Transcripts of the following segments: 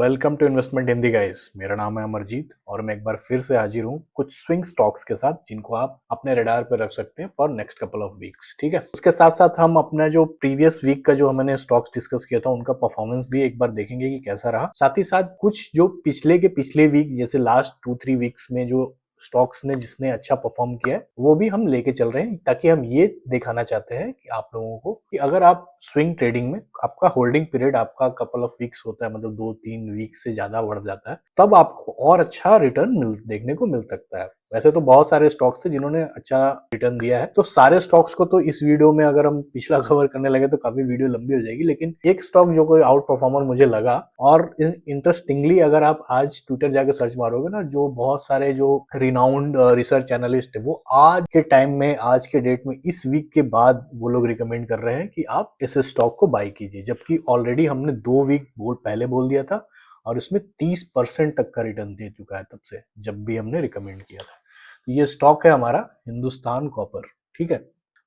Welcome to investment Hindi guys. मेरा नाम है अमरजीत और मैं एक बार फिर से हाजिर हूँ कुछ स्विंग स्टॉक्स के साथ जिनको आप अपने रडार पे रख सकते हैं for next couple of weeks. ठीक है, उसके साथ साथ हम अपना जो प्रीवियस वीक का जो हमने स्टॉक्स डिस्कस किया था उनका परफॉर्मेंस भी एक बार देखेंगे कि कैसा रहा। साथ ही साथ कुछ जो पिछले के पिछले वीक जैसे लास्ट 2-3 वीक्स में जो स्टॉक्स ने जिसने अच्छा परफॉर्म किया है वो भी हम लेके चल रहे हैं, ताकि हम ये दिखाना चाहते हैं कि आप लोगों को कि अगर आप स्विंग ट्रेडिंग में आपका होल्डिंग पीरियड आपका कपल ऑफ वीक्स होता है, मतलब 2-3 वीक से ज्यादा बढ़ जाता है, तब आपको और अच्छा रिटर्न देखने को मिल सकता है। वैसे तो बहुत सारे स्टॉक्स थे जिन्होंने अच्छा रिटर्न दिया है, तो सारे स्टॉक्स को तो इस वीडियो में अगर हम पिछला कवर करने लगे तो काफी वीडियो लंबी हो जाएगी, लेकिन एक स्टॉक जो कोई आउट परफॉर्मर मुझे लगा, और इंटरेस्टिंगली अगर आप आज ट्विटर जाके सर्च मारोगे ना, जो बहुत सारे जो रिनाउंड रिसर्च एनालिस्ट है वो आज के टाइम में, आज के डेट में, इस वीक के बाद वो लोग रिकमेंड कर रहे हैं कि आप इस स्टॉक को बाय कीजिए, जबकि ऑलरेडी हमने 2 वीक पहले बोल दिया था और इसमें 30% तक का रिटर्न दे चुका है तब से, जब भी हमने रिकमेंड किया था। ये स्टॉक है हमारा हिंदुस्तान कॉपर। ठीक है,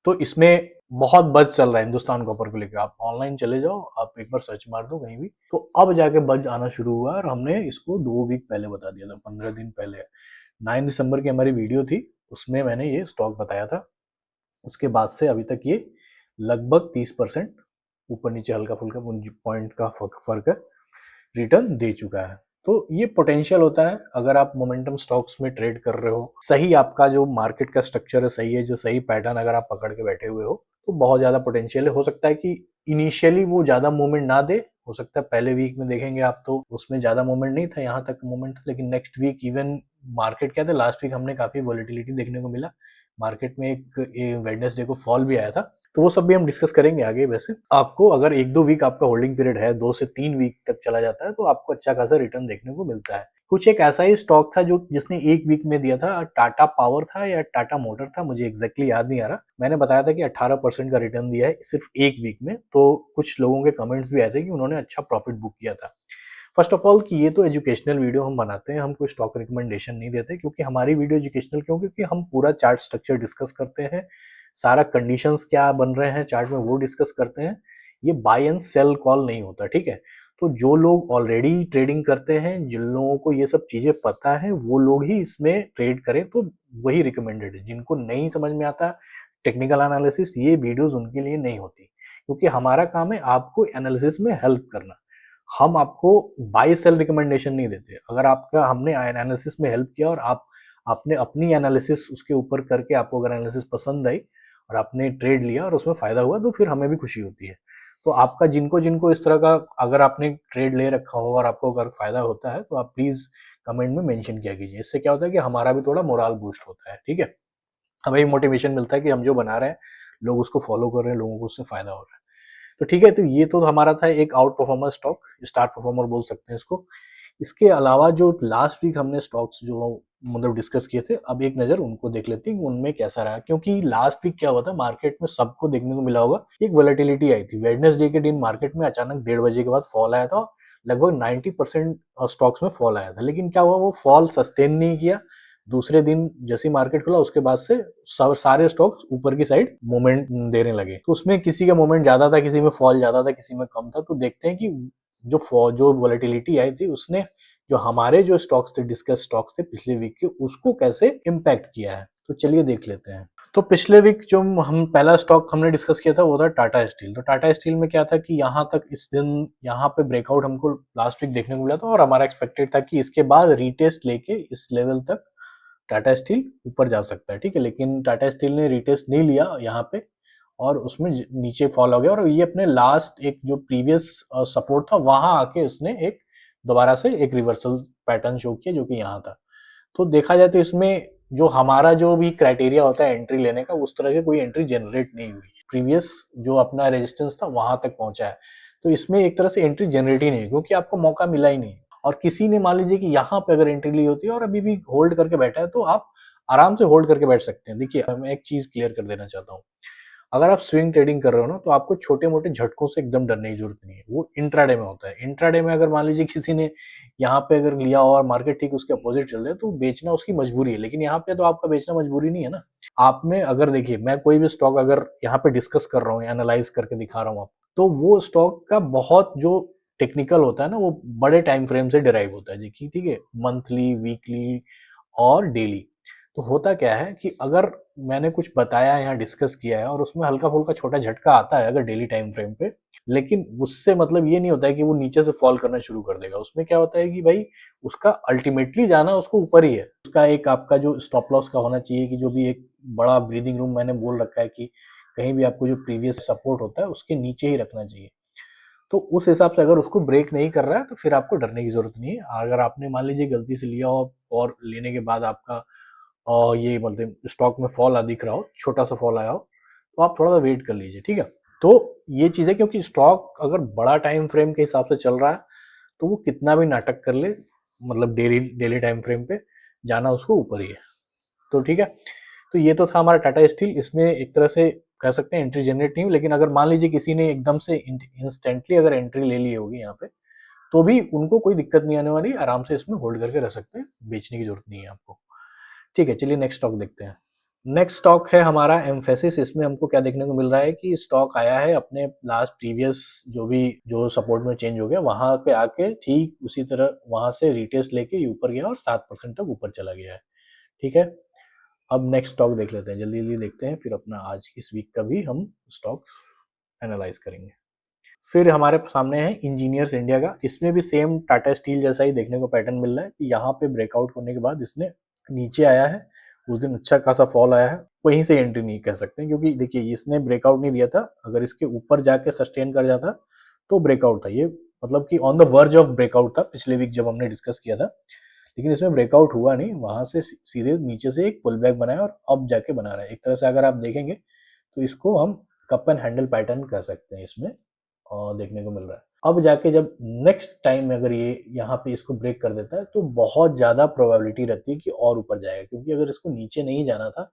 तो इसमें बहुत बज चल रहा है हिंदुस्तान कॉपर को लेकर। आप ऑनलाइन चले जाओ, आप एक बार सर्च मार दो कहीं भी, तो अब जाके बज आना शुरू हुआ और हमने इसको 2 वीक पहले बता दिया था, 15 दिन पहले। 9 दिसंबर की हमारी वीडियो थी, उसमें मैंने ये स्टॉक बताया था। उसके बाद से अभी तक ये लगभग 30% ऊपर नीचे हल्का फुल्का पॉइंट का फर्क है, रिटर्न दे चुका है। तो ये पोटेंशियल होता है अगर आप मोमेंटम स्टॉक्स में ट्रेड कर रहे हो, सही आपका जो मार्केट का स्ट्रक्चर है सही है, जो सही पैटर्न अगर आप पकड़ के बैठे हुए हो, तो बहुत ज्यादा पोटेंशियल है। हो सकता है कि इनिशियली वो ज्यादा मूवमेंट ना दे, हो सकता है पहले वीक में देखेंगे आप तो उसमें ज्यादा मूवमेंट नहीं था, यहाँ तक मूवमेंट था, लेकिन नेक्स्ट वीक इवन मार्केट क्या था, लास्ट वीक हमने काफी वॉलिटिलिटी देखने को मिला मार्केट में, एक वेडनेसडे को फॉल भी आया था, तो वो सब भी हम डिस्कस करेंगे आगे। वैसे आपको अगर 1-2 वीक आपका होल्डिंग पीरियड है, 2 से 3 वीक तक चला जाता है, तो आपको अच्छा खासा रिटर्न देखने को मिलता है। कुछ एक ऐसा ही स्टॉक था जो जिसने 1 वीक में दिया था, टाटा पावर था या टाटा मोटर था, मुझे एग्जैक्टली याद नहीं आ रहा। मैंने बताया था कि 18% का रिटर्न दिया है सिर्फ 1 वीक में, तो कुछ लोगों के कमेंट्स भी आए थे कि उन्होंने अच्छा प्रॉफिट बुक किया था। फर्स्ट ऑफ ऑल कि ये तो एजुकेशनल वीडियो हम बनाते हैं, हम कोई स्टॉक रिकमेंडेशन नहीं देते, क्योंकि हमारी वीडियो एजुकेशनल क्यों, क्योंकि हम पूरा चार्ट स्ट्रक्चर डिस्कस करते हैं, सारा कंडीशंस क्या बन रहे हैं चार्ट में वो डिस्कस करते हैं। ये बाय एंड सेल कॉल नहीं होता, ठीक है। तो जो लोग ऑलरेडी ट्रेडिंग करते हैं, जिन लोगों को ये सब चीजें पता है, वो लोग ही इसमें ट्रेड करें, तो वही रिकमेंडेड है। जिनको नहीं समझ में आता टेक्निकल एनालिसिस, ये वीडियोस उनके लिए नहीं होती, क्योंकि हमारा काम है आपको एनालिसिस में हेल्प करना। हम आपको बाय सेल रिकमेंडेशन नहीं देते। अगर आपका हमने एनालिसिस में हेल्प किया और आपने अपनी एनालिसिस उसके ऊपर करके आपको अगर एनालिसिस पसंद आई और आपने ट्रेड लिया और उसमें फायदा हुआ, तो फिर हमें भी खुशी होती है। तो आपका जिनको जिनको इस तरह का अगर आपने ट्रेड ले रखा हो और आपको अगर फायदा होता है, तो आप प्लीज कमेंट में मेंशन किया कीजिए। इससे क्या होता है कि हमारा भी थोड़ा मोरल बूस्ट होता है, ठीक है। हमें भी मोटिवेशन मिलता है कि हम जो बना रहे हैं लोग उसको फॉलो कर रहे हैं, लोगों को उससे फायदा हो रहा है। तो ठीक है, तो ये तो हमारा था एक out performer stock, star performer बोल सकते हैं इसको। इसके अलावा जो लास्ट वीक हमने स्टॉक्स जो मतलब डिस्कस किए थे, अब एक नजर उनको देख लेते हैं कि उनमें कैसा रहा। क्योंकि लास्ट वीक क्या हुआ था, मार्केट में सबको देखने को मिला होगा, एक वॉलेटिलिटी आई थी वेडनेसडे के दिन, मार्केट में अचानक 1:30 बजे के बाद फॉल आया था, लगभग 90% स्टॉक्स में फॉल आया था। लेकिन क्या हुआ, वो फॉल सस्टेन नहीं किया। दूसरे दिन जैसी मार्केट खुला उसके बाद से सारे स्टॉक्स ऊपर की साइड मूवमेंट देने लगे। तो उसमें किसी का मूवमेंट ज्यादा था, किसी में फॉल ज्यादा था, किसी में कम था। तो देखते हैं कि जो वॉलेटिलिटी आई थी उसने जो हमारे जो स्टॉक्स थे, डिस्कस स्टॉक्स थे पिछले वीक के, उसको कैसे इम्पैक्ट किया है। तो चलिए देख लेते हैं। तो पिछले वीक जो हम पहला स्टॉक हमने डिस्कस किया था वो था टाटा स्टील। तो टाटा स्टील में क्या था कि यहाँ तक इस दिन यहाँ पे ब्रेकआउट हमको लास्ट वीक देखने को मिला था, और हमारा एक्सपेक्टेड था कि इसके बाद रीटेस्ट लेके इस लेवल तक टाटा स्टील ऊपर जा सकता है, ठीक है। लेकिन टाटा स्टील ने रिटेस्ट नहीं लिया यहाँ पे, और उसमें नीचे फॉल हो गया, और ये अपने लास्ट एक जो प्रीवियस सपोर्ट था वहां आके इसने एक दोबारा से एक रिवर्सल पैटर्न शो किया, जो कि यहाँ था। तो देखा जाए तो इसमें जो हमारा जो भी क्राइटेरिया होता है एंट्री लेने का, उस तरह की कोई एंट्री जनरेट नहीं हुई। प्रीवियस जो अपना रेजिस्टेंस था वहां तक पहुंचा है, तो इसमें एक तरह से एंट्री जनरेट ही नहीं हुई, क्योंकि आपको मौका मिला ही नहीं। और किसी ने मान लीजिए कि यहाँ पे अगर एंट्री ली होती है और अभी भी होल्ड करके बैठा है, तो आप आराम से होल्ड करके बैठ सकते हैं। देखिए, मैं एक चीज क्लियर कर देना चाहता हूँ, अगर आप स्विंग ट्रेडिंग कर रहे हो ना, तो आपको छोटे मोटे झटकों से एकदम डरने की जरूरत नहीं है। वो इंट्राडे में होता है। इंट्राडे में अगर मान लीजिए किसी ने यहाँ पे अगर लिया और मार्केट ठीक उसके अपोजिट चल रहा है, तो बेचना उसकी मजबूरी है। लेकिन यहाँ पे तो आपका बेचना मजबूरी नहीं है ना। आपने अगर देखिए, मैं कोई भी स्टॉक अगर यहाँ पे डिस्कस कर रहा हूँ, एनालाइज करके दिखा रहा हूँ आपको, तो वो स्टॉक का बहुत जो टेक्निकल होता है ना, वो बड़े टाइम फ्रेम से डिराइव होता है। देखिए ठीक है, मंथली, वीकली और डेली। तो होता क्या है कि अगर मैंने कुछ बताया है, यहाँ डिस्कस किया है और उसमें हल्का फुल्का छोटा झटका आता है अगर डेली टाइम फ्रेम पे, लेकिन उससे मतलब ये नहीं होता है कि वो नीचे से फॉल करना शुरू कर देगा। उसमें क्या होता है कि भाई उसका अल्टीमेटली जाना उसको ऊपर ही है। उसका एक आपका जो स्टॉप लॉस का होना चाहिए कि जो भी एक बड़ा ब्रीदिंग रूम मैंने बोल रखा है कि कहीं भी आपको जो प्रीवियस सपोर्ट होता है उसके नीचे ही रखना चाहिए। तो उस हिसाब से अगर उसको ब्रेक नहीं कर रहा है तो फिर आपको डरने की जरूरत नहीं है। अगर आपने मान लीजिए गलती से लिया हो और लेने के बाद आपका ये मतलब स्टॉक में फॉल दिख रहा हो, छोटा सा फॉल आया हो, तो आप थोड़ा सा वेट कर लीजिए, ठीक है। तो ये चीज़ है, क्योंकि स्टॉक अगर बड़ा टाइम फ्रेम के हिसाब से चल रहा है तो वो कितना भी नाटक कर ले, मतलब डेली डेली टाइम फ्रेम पे जाना उसको ऊपर ही है। तो ठीक है, तो ये तो था हमारा टाटा स्टील। इसमें एक तरह से कह सकते हैं एंट्री जनरेट नहीं हुई, लेकिन अगर मान लीजिए किसी ने एकदम से इंस्टेंटली अगर एंट्री ले ली होगी यहाँ पे, तो भी उनको कोई दिक्कत नहीं आने वाली, आराम से इसमें होल्ड करके रह सकते हैं, बेचने की जरूरत नहीं है आपको। ठीक है, चलिए नेक्स्ट स्टॉक देखते हैं। नेक्स्ट स्टॉक है हमारा एम्फेसिस। इसमें हमको क्या देखने को मिल रहा है कि स्टॉक आया है अपने लास्ट प्रीवियस जो भी जो सपोर्ट में चेंज हो गया वहां पे आके ठीक उसी तरह वहां से रिटेस्ट लेके ये ऊपर गया और 7% तक ऊपर चला गया है। ठीक है, अब नेक्स्ट स्टॉक देख लेते हैं, जल्दी जल्दी देखते हैं, फिर अपना आज इस वीक का भी हम स्टॉक एनालाइज करेंगे। फिर हमारे सामने है इंजीनियर्स इंडिया का। इसमें भी सेम टाटा स्टील जैसा ही देखने को पैटर्न मिल रहा है कि यहाँ पे ब्रेकआउट होने के बाद इसने नीचे आया है, उस दिन अच्छा खासा फॉल आया है, वहीं से एंट्री नहीं कह सकते क्योंकि देखिए इसने ब्रेकआउट नहीं दिया था। अगर इसके ऊपर जाके सस्टेन कर जाता तो ब्रेकआउट था ये, मतलब कि on the verge of breakout था पिछले वीक जब हमने डिस्कस किया था, लेकिन इसमें ब्रेकआउट हुआ नहीं, वहां से सीधे नीचे से एक पुल बैक बनाया और अब जाके बना रहा है। एक तरह से अगर आप देखेंगे तो इसको हम कप एंड हैंडल पैटर्न कर सकते हैं इसमें, और देखने को मिल रहा है। अब जाके जब नेक्स्ट टाइम में अगर ये यहाँ पे इसको ब्रेक कर देता है तो बहुत ज़्यादा प्रोबेबिलिटी रहती है कि और ऊपर जाएगा, क्योंकि अगर इसको नीचे नहीं जाना था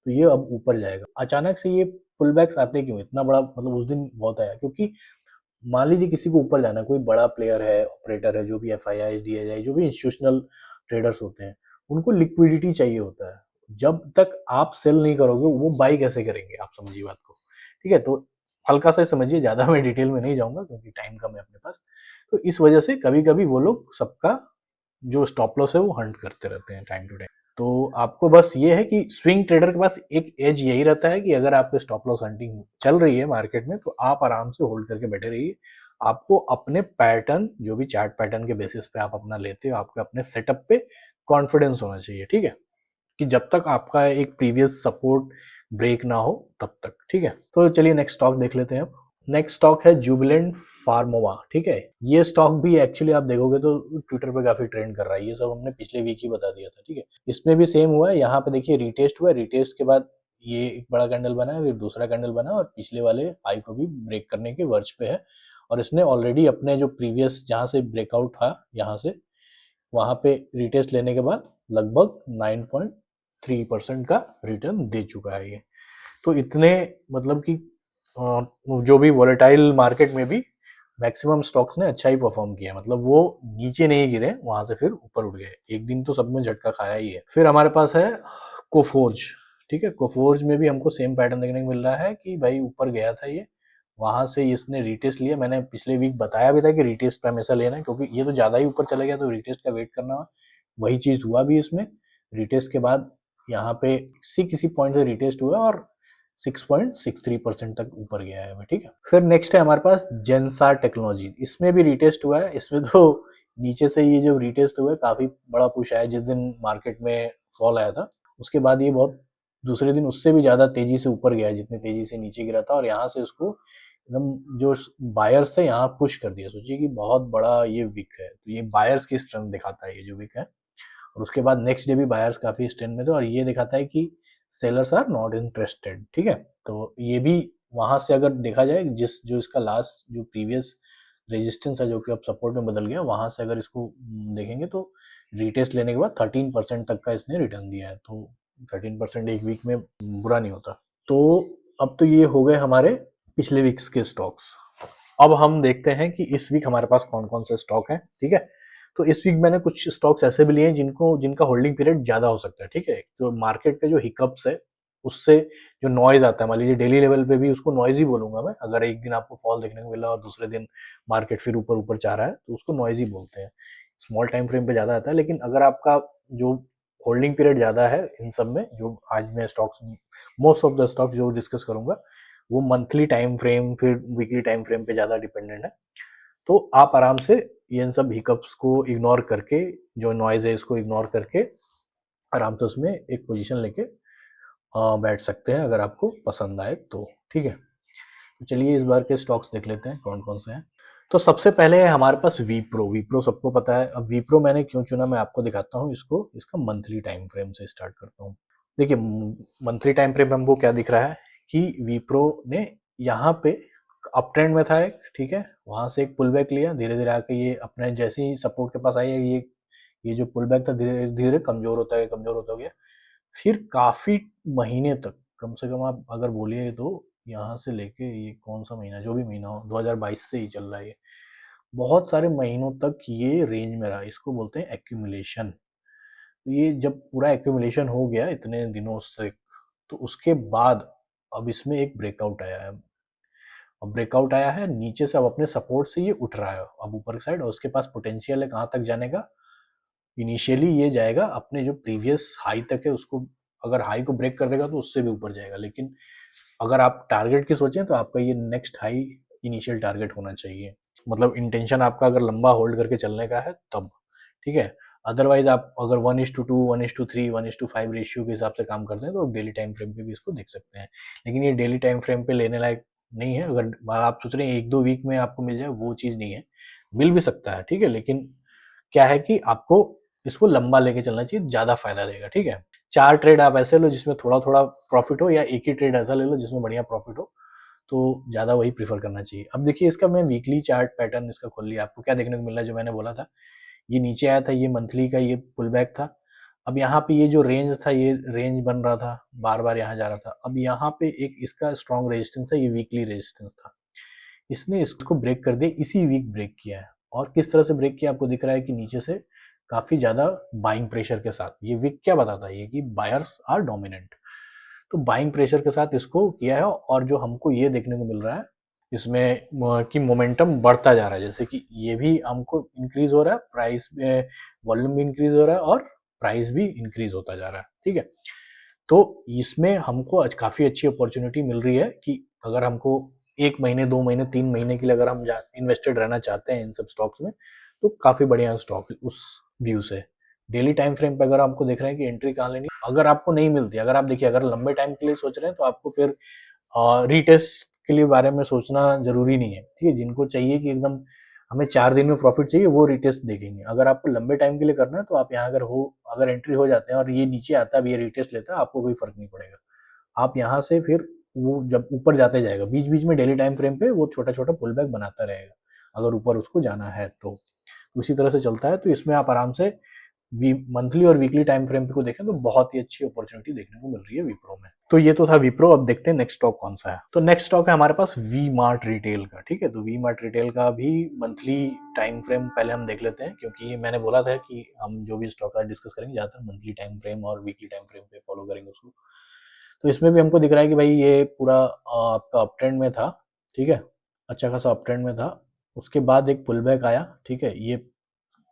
तो ये अब ऊपर जाएगा। अचानक से ये पुल बैक्स आते क्यों इतना बड़ा, मतलब उस दिन बहुत आया क्योंकि मान लीजिए किसी को ऊपर जाना है, कोई बड़ा प्लेयर है, ऑपरेटर है, जो भी F I I D I आई जो भी इंस्टीट्यूशनल ट्रेडर्स होते हैं, उनको लिक्विडिटी चाहिए होता है। जब तक आप सेल नहीं करोगे वो बाई कैसे करेंगे, आप समझिए बात को। ठीक है, तो हल्का सा समझिए, ज़्यादा मैं डिटेल में नहीं जाऊंगा क्योंकि टाइम कम है अपने पास। तो इस वजह से कभी कभी वो लोग सबका जो स्टॉप लॉस है वो हंट करते रहते हैं टाइम टू टाइम। तो आपको बस ये है कि स्विंग ट्रेडर के पास एक एज यही रहता है कि अगर आपके स्टॉप लॉस हंटिंग चल रही है मार्केट में तो आप आराम से होल्ड करके बैठे रहिए। आपको अपने पैटर्न, जो भी चार्ट पैटर्न के बेसिस पे आप अपना लेते हो, आपके अपने सेटअप पे कॉन्फिडेंस होना चाहिए। ठीक है, कि जब तक आपका एक प्रीवियस सपोर्ट ब्रेक ना हो तब तक। ठीक है, तो चलिए नेक्स्ट स्टॉक देख लेते हैं अब। नेक्स्ट स्टॉक है जुबिलेंट फार्मोवा। ठीक है, ये स्टॉक भी एक्चुअली आप देखोगे तो ट्विटर पे काफी ट्रेंड कर रहा है, ये सब हमने पिछले वीक ही बता दिया था। ठीक है, इसमें भी सेम हुआ है, यहाँ पे देखिए रिटेस्ट हुआ है, रिटेस्ट के बाद ये एक बड़ा कैंडल बना है, फिर दूसरा कैंडल बना और पिछले वाले हाई को भी ब्रेक करने के वर्ज पे है। और इसने ऑलरेडी अपने जो प्रीवियस जहाँ से ब्रेकआउट था यहाँ से वहां पे रिटेस्ट लेने के बाद लगभग 9.3% का रिटर्न दे चुका है ये। तो इतने मतलब कि जो भी वॉलेटाइल मार्केट में भी मैक्सिमम स्टॉक्स ने अच्छा ही परफॉर्म किया, मतलब वो नीचे नहीं गिरे, वहां से फिर ऊपर उठ गए। एक दिन तो सब में झटका खाया ही है। फिर हमारे पास है कोफोर्ज। ठीक है, कोफोर्ज में भी हमको सेम पैटर्न देखने को मिल रहा है कि भाई ऊपर गया था ये, वहां से इसने रिटेस्ट लिया। मैंने पिछले वीक बताया भी था कि रिटेस्ट पे हमेशा लेना है, क्योंकि ये तो ज्यादा ही ऊपर चला गया तो रिटेस्ट का वेट करना। वही चीज हुआ भी इसमें, रिटेस्ट के बाद यहाँ पे किसी पॉइंट से रिटेस्ट हुआ और 6.63% तक ऊपर गया है। ठीक है, फिर नेक्स्ट है हमारे पास जेंसार टेक्नोलॉजी। इसमें भी रिटेस्ट हुआ है, इसमें तो नीचे से ये जो रिटेस्ट हुआ है काफी बड़ा पुश आया जिस दिन मार्केट में फॉल आया था, उसके बाद ये बहुत दूसरे दिन उससे भी ज्यादा तेजी से ऊपर गया है जितनी तेजी से नीचे गिरा था, और यहाँ से उसको एकदम जो बायर्स थे यहाँ पुश कर दिया। सोचिए कि बहुत बड़ा ये वीक है, तो ये बायर्स की स्ट्रेंथ दिखाता है ये जो वीक है। और उसके बाद नेक्स्ट डे भी बायर्स काफी स्ट्रेंथ में थे, और ये दिखाता है कि सेलर्स आर नॉट इंटरेस्टेड। ठीक है, तो ये भी वहां से अगर देखा जाए जिस जो इसका लास्ट जो प्रीवियस रेजिस्टेंस है जो कि अब सपोर्ट में बदल गया, वहां से अगर इसको देखेंगे तो रिटेस्ट लेने के बाद 13% तक का इसने रिटर्न दिया है। तो 13% एक वीक में बुरा नहीं होता। तो अब तो ये हो गए हमारे पिछले वीक्स के स्टॉक्स। अब हम देखते हैं कि इस वीक हमारे पास कौन कौन से स्टॉक हैं। ठीक है, तो इस वीक मैंने कुछ स्टॉक्स ऐसे भी लिए हैं जिनका होल्डिंग पीरियड ज्यादा हो सकता है। ठीक है, तो मार्केट के जो हिकअप्स है उससे जो नॉइज़ आता है, मान लीजिए डेली लेवल पे भी उसको नॉइज़ ही बोलूँगा मैं, अगर एक दिन आपको फॉल देखने को मिला और दूसरे दिन मार्केट फिर ऊपर-ऊपर जा रहा है, तो उसको नॉइज़ ही बोलते हैं। स्मॉल टाइम फ्रेम पे ज़्यादा आता है, लेकिन अगर आपका जो होल्डिंग पीरियड ज़्यादा है इन सब में, जो आज मैं stocks most of the stocks जो डिस्कस करूँगा, वो मंथली टाइम फ्रेम फिर वीकली टाइम फ्रेम पे ज़्यादा डिपेंडेंट है। तो आप आराम से इन सब हिकअप्स को इग्नोर करके, जो नॉइज़ है इसको इग्नोर करके आराम से उसमें एक पोजीशन लेके बैठ सकते हैं, अगर आपको पसंद आए तो, ठीक है। तो चलिए इस बार के स्टॉक्स देख लेते हैं कौन कौन से हैं। तो सबसे पहले है हमारे पास विप्रो। विप्रो सबको पता है। अब विप्रो मैंने क्यों चुना मैं आपको दिखाता हूँ इसको, इसका मंथली टाइम फ्रेम से स्टार्ट करता हूँ। देखिए मंथली टाइम फ्रेम हमको क्या दिख रहा है कि विप्रो ने यहाँ पे अप ट्रेंड में था एक, ठीक है, वहां से एक पुल बैक लिया, धीरे धीरे आके ये अपने जैसे ही सपोर्ट के पास आई है, ये जो पुल बैक था धीरे धीरे कमजोर होता गया, कमजोर होता गया। फिर काफी महीने तक, कम से कम आप अगर बोलिए तो यहाँ से लेके ये कौन सा महीना, जो भी महीना हो, 2022 से ही चल रहा है ये, बहुत सारे महीनों तक ये रेंज में रहा। इसको बोलते हैं एक्यूमुलेशन। ये जब पूरा एक्यूमुलेशन हो गया इतने दिनों से, तो उसके बाद अब इसमें एक ब्रेकआउट आया है। अब ब्रेकआउट आया है नीचे से, अब अपने सपोर्ट से ये उठ रहा है अब ऊपर की साइड, और उसके पास पोटेंशियल है कहाँ तक जाने का। इनिशियली ये जाएगा अपने जो प्रीवियस हाई तक है उसको, अगर हाई को ब्रेक कर देगा तो उससे भी ऊपर जाएगा। लेकिन अगर आप टारगेट की सोचें तो आपका ये नेक्स्ट हाई इनिशियल टारगेट होना चाहिए। मतलब इंटेंशन आपका अगर लंबा होल्ड करके चलने का है तब, ठीक है। अदरवाइज आप अगर 1:2, 1:3, 1:5 रेशियो के हिसाब से काम करते हैं तो डेली टाइम फ्रेम पे भी इसको देख सकते हैं। लेकिन ये डेली टाइम फ्रेम पे लेने लायक नहीं है। अगर आप सोच रहे हैं 1-2 वीक में आपको मिल जाए, वो चीज़ नहीं है। मिल भी सकता है, ठीक है, लेकिन क्या है कि आपको इसको लंबा लेके चलना चाहिए, ज़्यादा फायदा देगा, ठीक है। 4 ट्रेड आप ऐसे लो जिसमें थोड़ा-थोड़ा प्रॉफिट हो, या एक ही ट्रेड ऐसा ले लो जिसमें बढ़िया प्रॉफिट हो, तो ज़्यादा वही प्रेफ़र करना चाहिए। अब देखिए इसका मैं वीकली चार्ट पैटर्न इसका खोल लिया, आपको क्या देखने को मिल रहा है जो मैंने बोला था, ये नीचे आया था, ये मंथली का ये पुल बैक था। अब यहाँ पे ये जो रेंज था, ये रेंज बन रहा था, बार-बार यहाँ जा रहा था। अब यहाँ पे एक इसका स्ट्रॉन्ग रेजिस्टेंस है, ये वीकली रेजिस्टेंस था। इसने इसको ब्रेक कर दिया, इसी वीक ब्रेक किया है। और किस तरह से ब्रेक किया आपको दिख रहा है कि नीचे से काफ़ी ज़्यादा बाइंग प्रेशर के साथ। ये वीक क्या बताता है ये कि बायर्स आर डोमिनेंट। तो बाइंग प्रेशर के साथ इसको किया है, और जो हमको ये देखने को मिल रहा है इसमें कि मोमेंटम बढ़ता जा रहा है, जैसे कि ये भी हमको इंक्रीज हो रहा है, प्राइस वॉल्यूम भी इंक्रीज हो रहा है और प्राइस भी इंक्रीज होता जा रहा है, ठीक है। तो इसमें हमको आज काफ़ी अच्छी अपॉर्चुनिटी मिल रही है कि अगर हमको 1 महीने, 2 महीने, 3 महीने के लिए अगर हम इन्वेस्टेड रहना चाहते हैं इन सब स्टॉक्स में, तो काफ़ी बढ़िया स्टॉक उस व्यू से। डेली टाइम फ्रेम पे अगर आपको देख रहे हैं कि एंट्री कहाँ लेनी, अगर आपको नहीं मिलती, अगर आप देखिए अगर लंबे टाइम के लिए सोच रहे हैं तो आपको फिर रीटेस्ट के लिए बारे में सोचना जरूरी नहीं है, ठीक है। जिनको चाहिए कि एकदम हमें 4 दिन में प्रॉफिट चाहिए, वो रीटेस्ट देखेंगे। अगर आपको लंबे टाइम के लिए करना है तो आप यहाँ अगर एंट्री हो जाते हैं और ये नीचे आता है, ये रीटेस्ट लेता है, आपको कोई फर्क नहीं पड़ेगा। आप यहाँ से फिर वो जब ऊपर जाते जाएगा, बीच बीच में डेली टाइम फ्रेम पे वो छोटा छोटा पुल बैक बनाता रहेगा, अगर ऊपर उसको जाना है तो उसी तरह से चलता है। तो इसमें आप आराम से मंथली और वीकली टाइम फ्रेम को देखें तो बहुत ही अच्छी अपॉर्चुनिटी देखने को मिल रही है विप्रो में। तो ये तो था विप्रो। अब देखते हैं नेक्स्ट स्टॉक कौन सा है। तो नेक्स्ट स्टॉक है हमारे पास वी मार्ट रिटेल का, ठीक है। तो वी मार्ट रिटेल का भी मंथली टाइम फ्रेम पहले हम देख लेते हैं, क्योंकि मैंने बोला था कि हम जो भी स्टॉक आज डिस्कस करेंगे ज़्यादातर मंथली टाइम फ्रेम और वीकली टाइम फ्रेम पे फॉलो करेंगे उसको। तो इसमें भी हमको दिख रहा है कि भाई ये पूरा आपका अप ट्रेंड में था, ठीक है, अच्छा खासा अप ट्रेंड में था। उसके बाद एक पुल बैक आया, ठीक है। ये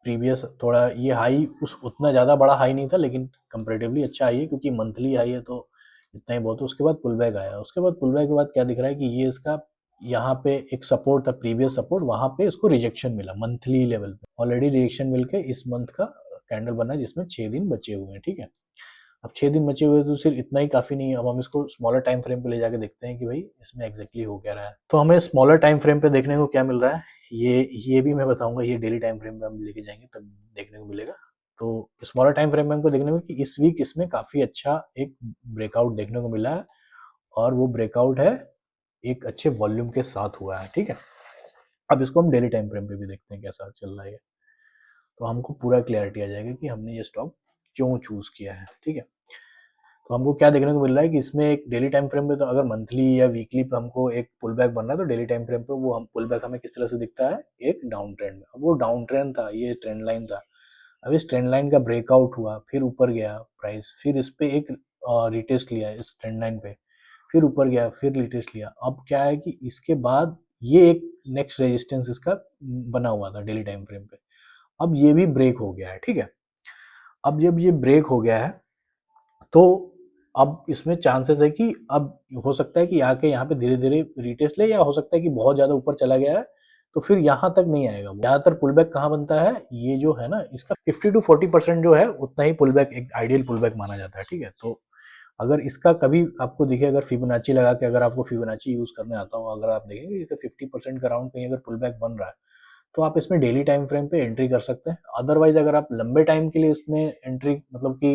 प्रीवियस थोड़ा ये हाई उस उतना ज़्यादा बड़ा हाई नहीं था, लेकिन कंपैरेटिवली अच्छा हाई है, क्योंकि मंथली हाई है तो इतना ही बहुत है। उसके बाद पुल बैक आया, उसके बाद पुल बैक के बाद क्या दिख रहा है कि ये इसका यहाँ पे एक सपोर्ट था, प्रीवियस सपोर्ट, वहाँ पे इसको रिजेक्शन मिला मंथली लेवल पे। ऑलरेडी रिजेक्शन मिलके इस मंथ का कैंडल बना है जिसमें 6 दिन बचे हुए हैं, ठीक है। अब 6 दिन बचे हुए तो सिर्फ इतना ही काफ़ी नहीं है। अब हम इसको स्मॉलर टाइम फ्रेम पे ले जाके देखते हैं कि भाई इसमें एग्जैक्टली हो क्या रहा है। तो हमें स्मॉलर टाइम फ्रेम पे देखने को क्या मिल रहा है, ये भी मैं बताऊंगा। ये डेली टाइम फ्रेम पे हम लेके जाएंगे तब देखने को मिलेगा। तो स्मॉलर टाइम फ्रेम में हमको देखने को कि इस वीक इसमें काफ़ी अच्छा एक ब्रेकआउट देखने को मिला है, और वो ब्रेकआउट है एक अच्छे वॉल्यूम के साथ हुआ है, ठीक है। अब इसको हम डेली टाइम फ्रेम पे भी देखते हैं कैसा चल रहा है, तो हमको पूरा क्लियरिटी आ जाएगा कि हमने ये स्टॉक क्यों चूज किया है, ठीक है। तो हमको क्या देखने को मिल रहा है कि इसमें एक डेली टाइम फ्रेम पे, तो अगर मंथली या वीकली पे हमको एक पुल बैक बनना है तो डेली टाइम फ्रेम पे वो हम पुल बैक हमें किस तरह से दिखता है, एक डाउन ट्रेंड में। अब वो डाउन ट्रेंड था, ये ट्रेंड लाइन था। अब इस ट्रेंड लाइन का ब्रेकआउट हुआ, फिर ऊपर गया प्राइस, फिर इस पे एक रिटेस्ट लिया है इस ट्रेंड लाइन पे, फिर ऊपर गया, फिर रिटेस्ट लिया। अब क्या है कि इसके बाद ये एक नेक्स्ट रेजिस्टेंस इसका बना हुआ था डेली टाइम फ्रेम पे, अब ये भी ब्रेक हो गया है, ठीक है। अब जब ये ब्रेक हो गया है तो अब इसमें चांसेस है कि अब हो सकता है कि आके यहाँ पे धीरे-धीरे रीटेस्ट ले, या हो सकता है कि बहुत ज़्यादा ऊपर चला गया है, तो फिर यहाँ तक नहीं आएगा। ज़्यादातर पुलबैक कहाँ बनता है, ये जो है ना इसका 50 टू 40% जो है उतना ही पुलबैक एक आइडियल पुलबैक माना जाता है, ठीक है। तो अगर इसका कभी आपको दिखे, अगर फिबोनाची लगा के अगर आपको फिबोनाची यूज़ करने आता हो, अगर आप देखेंगे इसका 50% का राउंड कहीं अगर पुलबैक बन रहा है, तो आप इसमें डेली टाइम फ्रेम पे एंट्री कर सकते हैं। अदरवाइज़ अगर आप लंबे टाइम के लिए इसमें एंट्री मतलब कि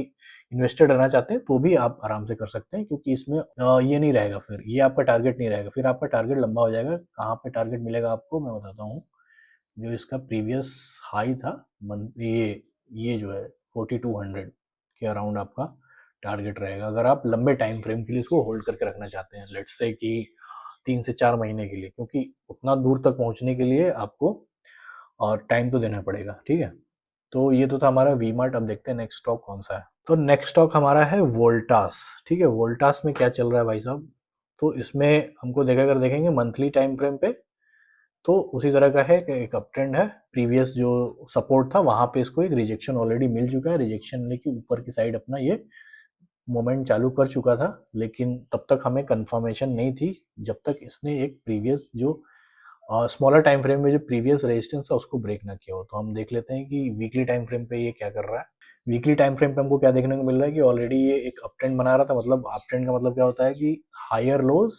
इन्वेस्टेड रहना चाहते हैं, तो भी आप आराम से कर सकते हैं, क्योंकि इसमें ये नहीं रहेगा, फिर ये आपका टारगेट नहीं रहेगा, फिर आपका टारगेट लंबा हो जाएगा। कहाँ पे टारगेट मिलेगा आपको मैं बताता हूँ। जो इसका प्रीवियस हाई था ये जो है 4200 के अराउंड आपका टारगेट रहेगा, अगर आप लंबे टाइम फ्रेम के लिए इसको होल्ड करके रखना चाहते हैं, लेट्स से कि 3 से 4 महीने के लिए, क्योंकि उतना दूर तक पहुंचने के लिए आपको और टाइम तो देना पड़ेगा, ठीक है। तो ये तो था हमारा वी मार्ट। अब देखते हैं नेक्स्ट स्टॉक कौन सा है। तो नेक्स्ट स्टॉक हमारा है वोल्टास, ठीक है। वोल्टास में क्या चल रहा है भाई साहब, तो इसमें हमको अगर देखेंगे मंथली टाइम फ्रेम पे, तो उसी तरह का है कि एक अप ट्रेंड है। प्रीवियस जो सपोर्ट था वहां पे इसको एक रिजेक्शन ऑलरेडी मिल चुका है, रिजेक्शन लेके ऊपर की साइड अपना ये मोमेंट चालू कर चुका था, लेकिन तब तक हमें कंफर्मेशन नहीं थी जब तक इसने एक प्रीवियस जो स्मॉलर टाइम फ्रेम में जो प्रीवियस रेजिस्टेंस था उसको ब्रेक ना किया हो। तो हम देख लेते हैं कि वीकली टाइम फ्रेम पे ये क्या कर रहा है। वीकली टाइम फ्रेम पे हमको क्या देखने को मिल रहा है कि ऑलरेडी ये एक अप ट्रेंड बना रहा था। मतलब अप ट्रेंड का मतलब क्या होता है कि higher lows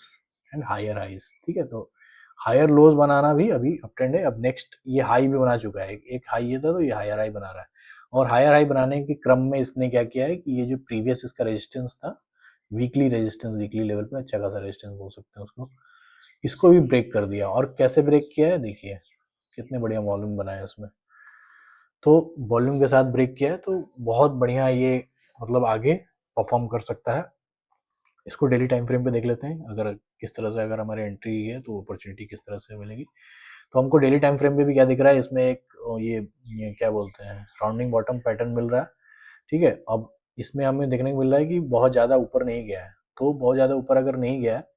and higher highs, ठीक है। तो हायर लोज बनाना भी अभी अप ट्रेंड है। अब नेक्स्ट ये हाई भी बना चुका है, एक हाई ये था तो ये हायर हाई बना रहा है, और हायर हाई बनाने के क्रम में इसने क्या किया है कि ये जो प्रीवियस इसका रेजिस्टेंस था, वीकली रेजिस्टेंस, वीकली लेवल पे अच्छा खासा रेजिस्टेंस बोल सकते हैं उसको, इसको भी ब्रेक कर दिया। और कैसे ब्रेक किया है देखिए, कितने बढ़िया वॉल्यूम बनाया उसमें। तो वॉल्यूम के साथ ब्रेक किया है तो बहुत बढ़िया ये मतलब आगे परफॉर्म कर सकता है। इसको डेली टाइम फ्रेम पे देख लेते हैं, अगर किस तरह से अगर हमारी एंट्री है तो अपॉर्चुनिटी किस तरह से मिलेगी। तो हमको डेली टाइम फ्रेम पे भी क्या दिख रहा है, इसमें एक ये क्या बोलते हैं राउंडिंग बॉटम पैटर्न मिल रहा है, ठीक है। अब इसमें हमें देखने को मिल रहा है कि बहुत ज़्यादा ऊपर नहीं गया है, तो बहुत ज़्यादा ऊपर अगर नहीं गया है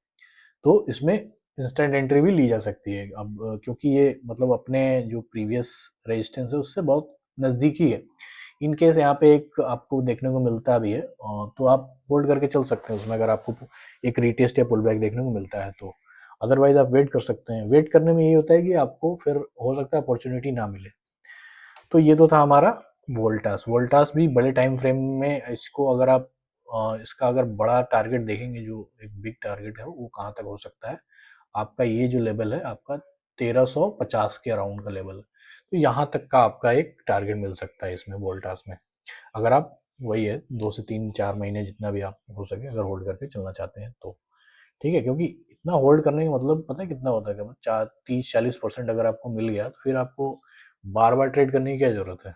तो इसमें इंस्टेंट एंट्री भी ली जा सकती है। अब क्योंकि ये मतलब अपने जो प्रीवियस रेजिस्टेंस है उससे बहुत नज़दीकी है। इन केस यहाँ पे एक आपको देखने को मिलता भी है तो आप होल्ड करके चल सकते हैं उसमें, अगर आपको एक रीटेस्ट या पुल बैक देखने को मिलता है तो। अदरवाइज आप वेट कर सकते हैं। वेट करने में ये होता है कि आपको फिर हो सकता है अपॉर्चुनिटी ना मिले। तो ये तो था हमारा वोल्टास। वोल्टास भी बड़े टाइम फ्रेम में इसको अगर आप इसका अगर बड़ा टारगेट देखेंगे, जो एक बिग टारगेट है वो कहाँ तक हो सकता है, आपका ये जो लेवल है आपका 1350 के अराउंड का लेवल है। तो यहाँ तक का आपका एक टारगेट मिल सकता है इसमें वोल्टास में, अगर आप वही है 2 से 3 4 महीने जितना भी आप हो सके अगर होल्ड करके चलना चाहते हैं तो, ठीक है। क्योंकि इतना होल्ड करने का मतलब पता है कितना होता है, क्या 30-40% अगर आपको मिल गया तो फिर आपको बार बार ट्रेड करने की क्या जरूरत है।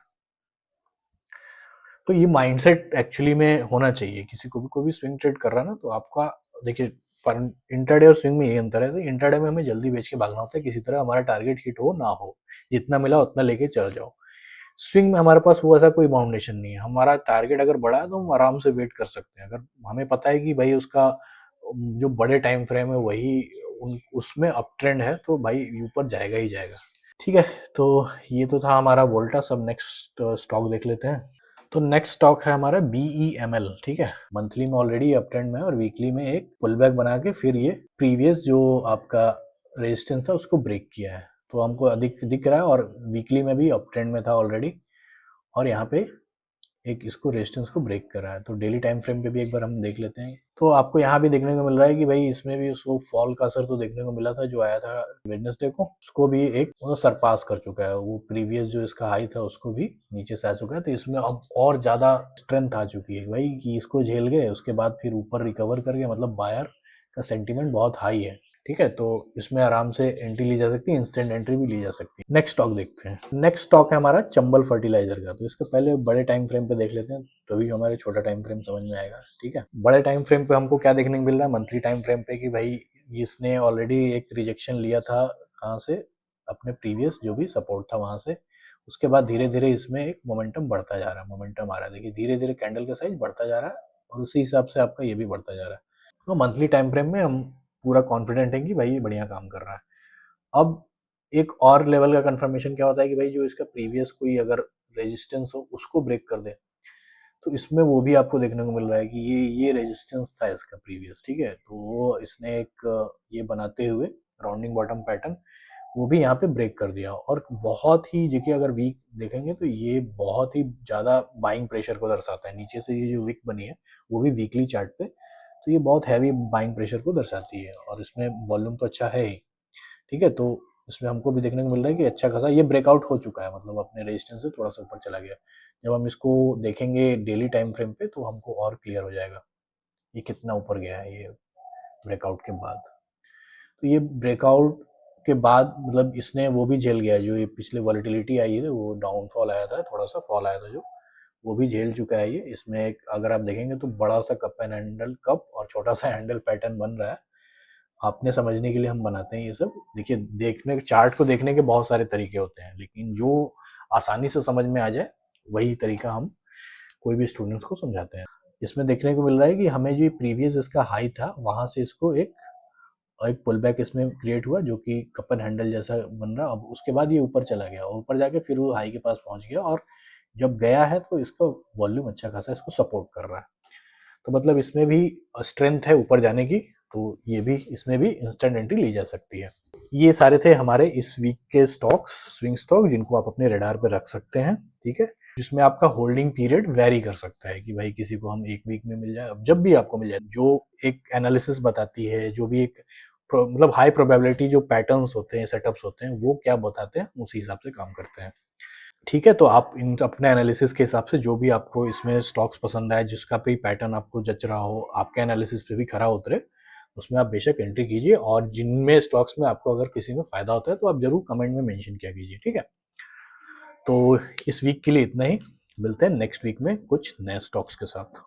तो ये माइंडसेट एक्चुअली में होना चाहिए किसी को भी, कोई भी स्विंग ट्रेड कर रहा है ना, तो आपका देखिए पर इंट्राडे और स्विंग में ये अंतर है। तो इंट्राडे में हमें जल्दी बेच के भागना होता है, किसी तरह हमारा टारगेट हिट हो ना हो, जितना मिला उतना लेके चल जाओ। स्विंग में हमारे पास वो ऐसा कोई बाउंडेशन नहीं है, हमारा टारगेट अगर बड़ा है तो हम आराम से वेट कर सकते हैं। अगर हमें पता है कि भाई उसका जो बड़े टाइम फ्रेम है वही उसमें अप ट्रेंड है, तो भाई ऊपर जाएगा ही जाएगा, ठीक है। तो ये तो था हमारा वोल्टा। सब नेक्स्ट स्टॉक देख लेते हैं। तो नेक्स्ट स्टॉक है हमारा BEML, ठीक है। मंथली में ऑलरेडी अप ट्रेंड में है और वीकली में एक पुल बैक बना के फिर ये प्रीवियस जो आपका रेजिस्टेंस था उसको ब्रेक किया है, तो हमको अधिक दिख रहा है। और वीकली में भी अप ट्रेंड में था ऑलरेडी, और यहाँ पे एक इसको रेजिस्टेंस को ब्रेक करा है। तो डेली टाइम फ्रेम पे भी एक बार हम देख लेते हैं। तो आपको यहाँ भी देखने को मिल रहा है कि भाई इसमें भी उसको फॉल का असर तो देखने को मिला था जो आया था वेडनेसडे को, उसको भी एक मतलब सरपास कर चुका है। वो प्रीवियस जो इसका हाई था उसको भी नीचे से आ चुका है। तो इसमें अब और ज़्यादा स्ट्रेंथ आ चुकी है भाई कि इसको झेल गए, उसके बाद फिर ऊपर रिकवर करके मतलब बायर का सेंटीमेंट बहुत हाई है, ठीक है। तो इसमें आराम से एंट्री ली जा सकती है, इंस्टेंट एंट्री भी ली जा सकती है। नेक्स्ट स्टॉक देखते हैं। नेक्स्ट स्टॉक है हमारा चंबल फर्टिलाइजर का। तो इसके पहले बड़े टाइम फ्रेम पे देख लेते हैं, तभी हमारे छोटा टाइम फ्रेम समझ में आएगा, ठीक है। बड़े टाइम फ्रेम पे हमको क्या देखने को मिल रहा है, मंथली टाइम फ्रेम पे कि भाई इसने ऑलरेडी एक रिजेक्शन लिया था, कहाँ से, अपने प्रीवियस जो भी सपोर्ट था वहां से। उसके बाद धीरे धीरे इसमें एक मोमेंटम बढ़ता जा रहा है, मोमेंटम आ रहा है, देखिए धीरे धीरे कैंडल का साइज बढ़ता जा रहा है और उसी हिसाब से आपका ये भी बढ़ता जा रहा है। तो मंथली टाइम फ्रेम में हम पूरा कॉन्फिडेंट हैं कि भाई ये बढ़िया काम कर रहा है। अब एक और लेवल का कंफर्मेशन क्या होता है कि भाई जो इसका प्रीवियस कोई अगर रेजिस्टेंस हो उसको ब्रेक कर दे, तो इसमें वो भी आपको देखने को मिल रहा है कि ये रेजिस्टेंस था इसका प्रीवियस, ठीक है। तो वो इसने एक ये बनाते हुए राउंडिंग बॉटम पैटर्न वो भी यहाँ पे ब्रेक कर दिया, और बहुत ही देखिए अगर वीक देखेंगे तो ये बहुत ही ज़्यादा बाइंग प्रेशर को दर्शाता है। नीचे से ये जो विक बनी है वो भी वीकली चार्ट पे, तो ये बहुत हैवी बाइंग प्रेशर को दर्शाती है, और इसमें वॉल्यूम तो अच्छा है ही, ठीक है। तो इसमें हमको भी देखने को मिल रहा है कि अच्छा खासा ये ब्रेकआउट हो चुका है, मतलब अपने रेजिस्टेंस से थोड़ा सा ऊपर चला गया। जब हम इसको देखेंगे डेली टाइम फ्रेम पे तो हमको और क्लियर हो जाएगा ये कितना ऊपर गया है ये ब्रेकआउट के बाद। तो ये ब्रेकआउट के बाद मतलब इसने वो भी झेल गया है, जो ये पिछले वॉलेटिलिटी आई है वो डाउनफॉल आया था, थोड़ा सा फॉल आया था जो, वो भी झेल चुका है ये। इसमें एक अगर आप देखेंगे तो बड़ा सा कप एंड हैंडल कप और छोटा सा हैंडल पैटर्न बन रहा है। आपने समझने के लिए हम बनाते हैं ये सब। देखिए देखने चार्ट को देखने के बहुत सारे तरीके होते हैं, लेकिन जो आसानी से समझ में आ जाए वही तरीका हम कोई भी स्टूडेंट्स को समझाते हैं। इसमें देखने को मिल रहा है कि हमें जो प्रीवियस इसका हाई था वहाँ से इसको एक पुल बैक इसमें क्रिएट हुआ जो कि कप एंड हैंडल जैसा बन रहा। अब उसके बाद ये ऊपर चला गया, ऊपर जाके फिर वो हाई के पास पहुंच गया, और जब गया है तो इसका वॉल्यूम अच्छा खासा इसको सपोर्ट कर रहा है। तो मतलब इसमें भी स्ट्रेंथ है ऊपर जाने की, तो ये भी इसमें भी इंस्टेंट एंट्री ली जा सकती है। ये सारे थे हमारे इस वीक के स्टॉक्स, स्विंग स्टॉक, जिनको आप अपने रडार पे रख सकते हैं, ठीक है। जिसमें आपका होल्डिंग पीरियड वेरी कर सकता है कि भाई किसी को हम एक वीक में मिल जाए, अब जब भी आपको मिल जाए, जो एक एनालिसिस बताती है, जो भी एक मतलब हाई प्रोबेबिलिटी जो पैटर्न्स होते हैं, सेटअप्स होते हैं, वो क्या बताते हैं उसी हिसाब से काम करते हैं, ठीक है। तो आप इन अपने एनालिसिस के हिसाब से जो भी आपको इसमें स्टॉक्स पसंद आए, जिसका भी पैटर्न आपको जच रहा हो, आपके एनालिसिस पे भी खरा उतरे, उसमें आप बेशक एंट्री कीजिए, और जिनमें स्टॉक्स में आपको अगर किसी में फ़ायदा होता है तो आप ज़रूर कमेंट में मेंशन किया कीजिए, ठीक है। तो इस वीक के लिए इतना ही, मिलते हैं नेक्स्ट वीक में कुछ नए स्टॉक्स के साथ।